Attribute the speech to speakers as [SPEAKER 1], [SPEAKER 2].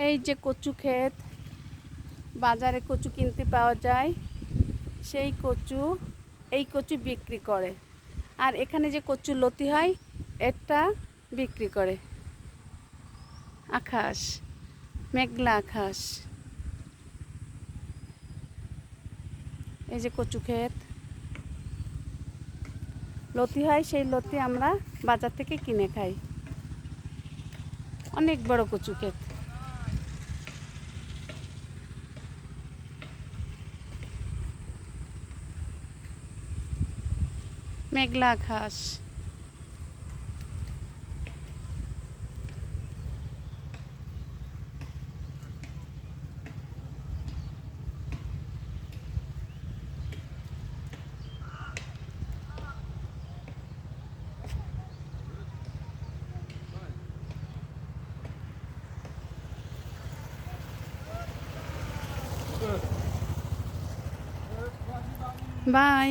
[SPEAKER 1] এই যে কচু ক্ষেত, বাজারে কচু কিনতে পাওয়া যায়, সেই কচু, এই কচু বিক্রি করে। আর এখানে যে কচুর লতি হয়, এটা বিক্রি করে। আকাশ, মেঘলা আকাশ। এই যে কচু ক্ষেত, লতি হয়, সেই লতি আমরা বাজার থেকে কিনে খাই। অনেক বড় কচু ক্ষেত। মেঘলা আকাশ। বাই।